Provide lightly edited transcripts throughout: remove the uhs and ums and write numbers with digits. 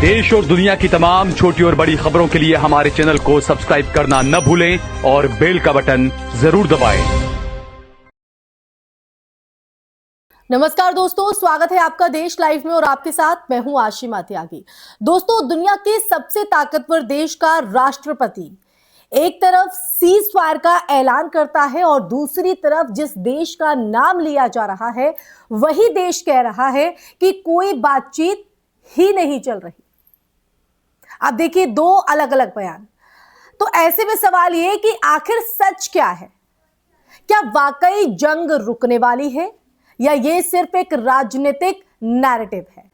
देश और दुनिया की तमाम छोटी और बड़ी खबरों के लिए हमारे चैनल को सब्सक्राइब करना न भूलें और बेल का बटन जरूर दबाएं। नमस्कार दोस्तों, स्वागत है आपका देश लाइव में और आपके साथ मैं हूं आशिमा त्यागी। दोस्तों, दुनिया के सबसे ताकतवर देश का राष्ट्रपति एक तरफ सीज फायर का ऐलान करता है और दूसरी तरफ जिस देश का नाम लिया जा रहा है वही देश कह रहा है कि कोई बातचीत ही नहीं चल रही। आप देखिए, दो अलग अलग बयान। तो ऐसे में सवाल यह कि आखिर सच क्या है? क्या वाकई जंग रुकने वाली है या यह सिर्फ एक राजनीतिक नैरेटिव है?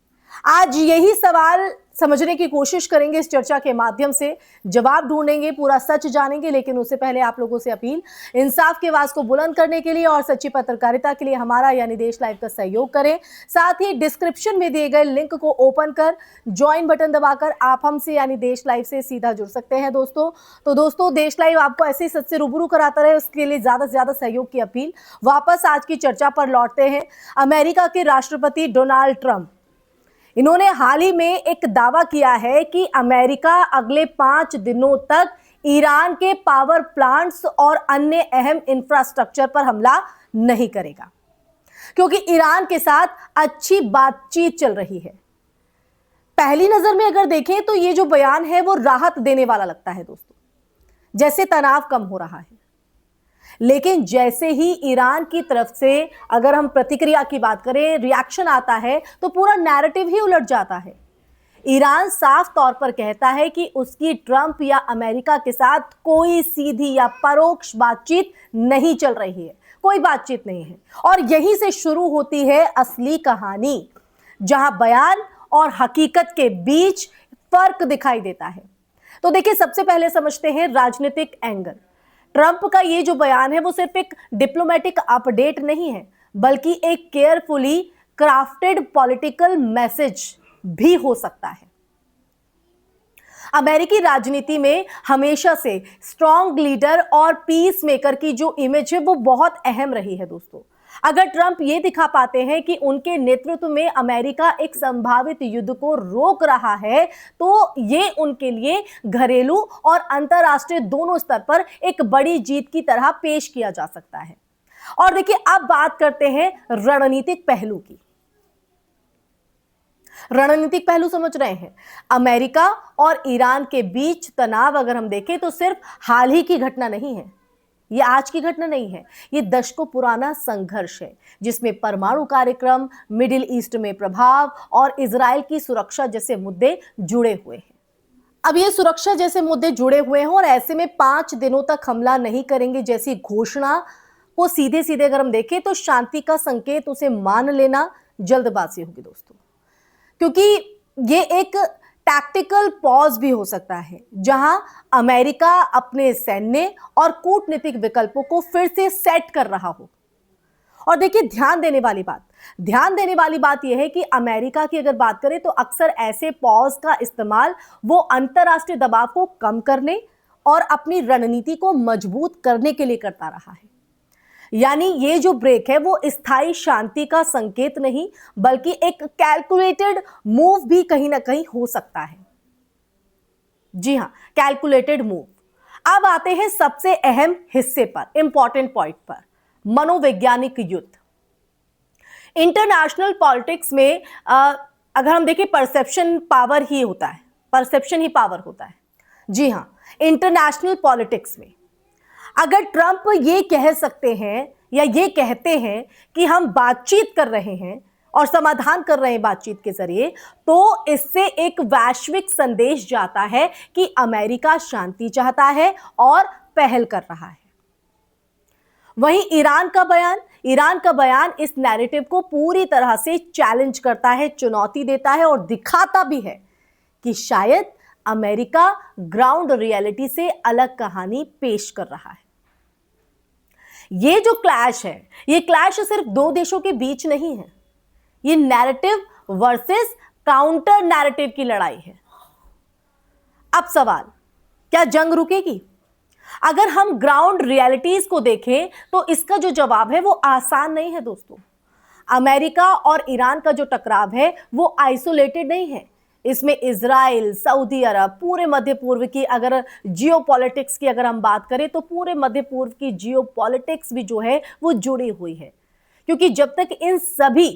आज यही सवाल समझने की कोशिश करेंगे इस चर्चा के माध्यम से, जवाब ढूंढेंगे, पूरा सच जानेंगे। लेकिन उससे पहले आप लोगों से अपील, इंसाफ के आवाज को बुलंद करने के लिए और सच्ची पत्रकारिता के लिए हमारा यानी देश लाइव का सहयोग करें। साथ ही डिस्क्रिप्शन में दिए गए लिंक को ओपन कर ज्वाइन बटन दबाकर आप हमसे यानी देश लाइव से सीधा जुड़ सकते हैं दोस्तों। तो दोस्तों, देश लाइव आपको ऐसे ही सच से रूबरू कराता रहे, उसके लिए ज्यादा से ज्यादा सहयोग की अपील। वापस आज की चर्चा पर लौटते हैं। अमेरिका के राष्ट्रपति डोनाल्ड ट्रंप, इन्होंने हाल ही में एक दावा किया है कि अमेरिका अगले 5 दिनों तक ईरान के पावर प्लांट्स और अन्य अहम इंफ्रास्ट्रक्चर पर हमला नहीं करेगा, क्योंकि ईरान के साथ अच्छी बातचीत चल रही है। पहली नजर में अगर देखें तो ये जो बयान है वो राहत देने वाला लगता है दोस्तों, जैसे तनाव कम हो रहा है। लेकिन जैसे ही ईरान की तरफ से अगर हम प्रतिक्रिया की बात करें, रिएक्शन आता है, तो पूरा नैरेटिव ही उलट जाता है। ईरान साफ तौर पर कहता है कि उसकी ट्रंप या अमेरिका के साथ कोई सीधी या परोक्ष बातचीत नहीं चल रही है, कोई बातचीत नहीं है। और यहीं से शुरू होती है असली कहानी, जहां बयान और हकीकत के बीच फर्क दिखाई देता है। तो देखिए, सबसे पहले समझते हैं राजनीतिक एंगल। ट्रंप का ये जो बयान है वो सिर्फ एक डिप्लोमेटिक अपडेट नहीं है, बल्कि एक केयरफुली क्राफ्टेड पॉलिटिकल मैसेज भी हो सकता है। अमेरिकी राजनीति में हमेशा से स्ट्रॉन्ग लीडर और पीस मेकर की जो इमेज है वो बहुत अहम रही है दोस्तों। अगर ट्रंप ये दिखा पाते हैं कि उनके नेतृत्व में अमेरिका एक संभावित युद्ध को रोक रहा है, तो ये उनके लिए घरेलू और अंतर्राष्ट्रीय दोनों स्तर पर एक बड़ी जीत की तरह पेश किया जा सकता है। और देखिए, अब बात करते हैं रणनीतिक पहलू की। रणनीतिक पहलू समझ रहे हैं? अमेरिका और ईरान के बीच तनाव अगर हम देखें तो सिर्फ हाल ही की घटना नहीं है, ये आज की घटना नहीं है। ये दशकों पुराना संघर्ष है, जिसमें परमाणु कार्यक्रम, मिडिल ईस्ट में प्रभाव और इजराइल की सुरक्षा जैसे मुद्दे जुड़े हुए हैं। अब ये सुरक्षा जैसे मुद्दे जुड़े हुए हैं और ऐसे में 5 दिनों तक हमला नहीं करेंगे जैसी घोषणा को सीधे सीधे अगर हम देखें तो शांति का संकेत उसे मान लेना जल्दबाजी होगी दोस्तों, क्योंकि ये एक टैक्टिकल पॉज भी हो सकता है, जहां अमेरिका अपने सैन्य और कूटनीतिक विकल्पों को फिर से सेट कर रहा हो। और देखिए, ध्यान देने वाली बात यह है कि अमेरिका की अगर बात करें तो अक्सर ऐसे पॉज का इस्तेमाल वो अंतर्राष्ट्रीय दबाव को कम करने और अपनी रणनीति को मजबूत करने के लिए करता रहा है। यानी ये जो ब्रेक है वो स्थायी शांति का संकेत नहीं, बल्कि एक कैलकुलेटेड मूव भी कहीं ना कहीं हो सकता है। जी हां, कैलकुलेटेड मूव। अब आते हैं सबसे अहम हिस्से पर, इंपॉर्टेंट पॉइंट पर, मनोवैज्ञानिक युद्ध। इंटरनेशनल पॉलिटिक्स में अगर हम देखें परसेप्शन पावर ही होता है, परसेप्शन ही पावर होता है। जी हां, इंटरनेशनल पॉलिटिक्स में अगर ट्रंप ये कह सकते हैं या ये कहते हैं कि हम बातचीत कर रहे हैं और समाधान कर रहे हैं बातचीत के जरिए, तो इससे एक वैश्विक संदेश जाता है कि अमेरिका शांति चाहता है और पहल कर रहा है। वहीं ईरान का बयान इस नैरेटिव को पूरी तरह से चैलेंज करता है, चुनौती देता है और दिखाता भी है कि शायद अमेरिका ग्राउंड रियलिटी से अलग कहानी पेश कर रहा है। ये जो क्लैश है, ये क्लैश सिर्फ दो देशों के बीच नहीं है, ये नैरेटिव वर्सेस काउंटर नैरेटिव की लड़ाई है। अब सवाल, क्या जंग रुकेगी? अगर हम ग्राउंड रियलिटीज को देखें तो इसका जो जवाब है वो आसान नहीं है दोस्तों। अमेरिका और ईरान का जो टकराव है वो आइसोलेटेड नहीं है, इसमें इजराइल, सऊदी अरब, पूरे मध्य पूर्व की अगर जियोपॉलिटिक्स की अगर हम बात करें तो पूरे मध्य पूर्व की जियोपॉलिटिक्स भी जो है वो जुड़ी हुई है, क्योंकि जब तक इन सभी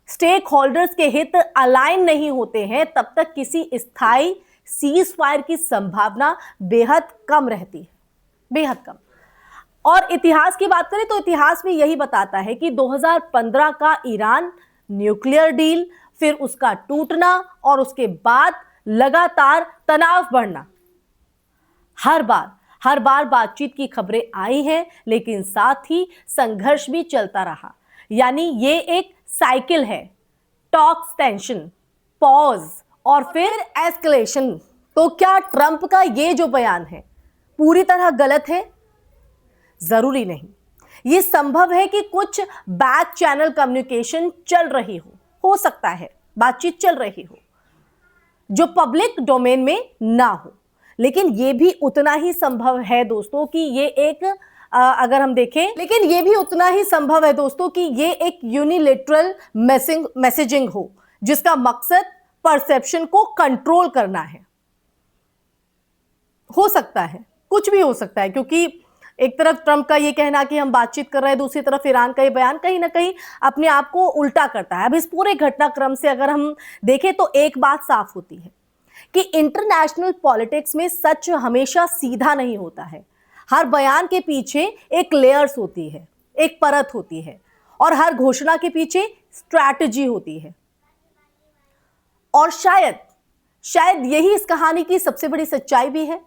स्टेक होल्डर्स के हित अलाइन नहीं होते हैं तब तक किसी स्थायी सीज फायर की संभावना बेहद कम रहती है, बेहद कम। और इतिहास की बात करें तो इतिहास भी यही बताता है कि 2015 का ईरान न्यूक्लियर डील, फिर उसका टूटना और उसके बाद लगातार तनाव बढ़ना, हर बार बातचीत की खबरें आई हैं, लेकिन साथ ही संघर्ष भी चलता रहा। यानी ये एक साइकिल है, टॉक्स, टेंशन, पॉज और फिर एस्केलेशन। तो क्या ट्रंप का ये जो बयान है पूरी तरह गलत है? जरूरी नहीं। ये संभव है कि कुछ बैक चैनल कम्युनिकेशन चल रही हो सकता है बातचीत चल रही हो जो पब्लिक डोमेन में ना हो, लेकिन ये भी उतना ही संभव है दोस्तों कि ये एक अगर हम देखें, लेकिन ये भी उतना ही संभव है दोस्तों कि ये एक यूनिलेटरल मैसेजिंग हो जिसका मकसद परसेप्शन को कंट्रोल करना है। हो सकता है, कुछ भी हो सकता है, क्योंकि एक तरफ ट्रंप का ये कहना कि हम बातचीत कर रहे हैं, दूसरी तरफ ईरान का ये बयान कहीं ना कहीं अपने आप को उल्टा करता है। अब इस पूरे घटनाक्रम से अगर हम देखें तो एक बात साफ होती है कि इंटरनेशनल पॉलिटिक्स में सच हमेशा सीधा नहीं होता है। हर बयान के पीछे एक लेयर्स होती है, एक परत होती है, और हर घोषणा के पीछे स्ट्रैटेजी होती है। और शायद यही इस कहानी की सबसे बड़ी सच्चाई भी है।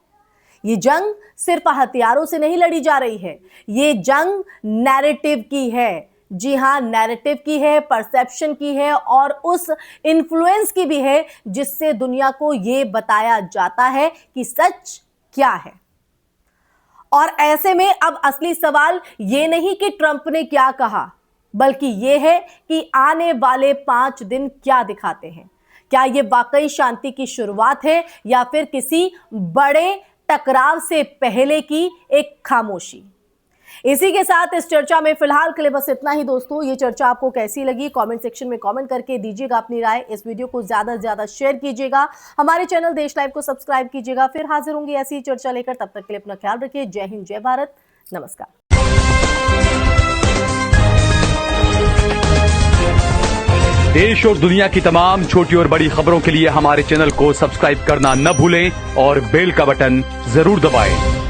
ये जंग सिर्फ हथियारों से नहीं लड़ी जा रही है, ये जंग नैरेटिव की है। जी हां, नैरेटिव की है, परसेप्शन की है और उस इन्फ्लुएंस की भी है जिससे दुनिया को ये बताया जाता है कि सच क्या है। और ऐसे में अब असली सवाल ये नहीं कि ट्रंप ने क्या कहा, बल्कि ये है कि आने वाले 5 दिन क्या दिखाते हैं। क्या ये वाकई शांति की शुरुआत है या फिर किसी बड़े टकराव से पहले की एक खामोशी? इसी के साथ इस चर्चा में फिलहाल के लिए बस इतना ही दोस्तों। ये चर्चा आपको कैसी लगी कमेंट सेक्शन में कमेंट करके दीजिएगा अपनी राय। इस वीडियो को ज्यादा से ज्यादा शेयर कीजिएगा, हमारे चैनल देश लाइव को सब्सक्राइब कीजिएगा। फिर हाजिर होंगे ऐसी ही चर्चा लेकर, तब तक के लिए अपना ख्याल रखिए। जय हिंद, जय भारत, नमस्कार। देश और दुनिया की तमाम छोटी और बड़ी खबरों के लिए हमारे चैनल को सब्सक्राइब करना न भूलें और बेल का बटन जरूर दबाएं।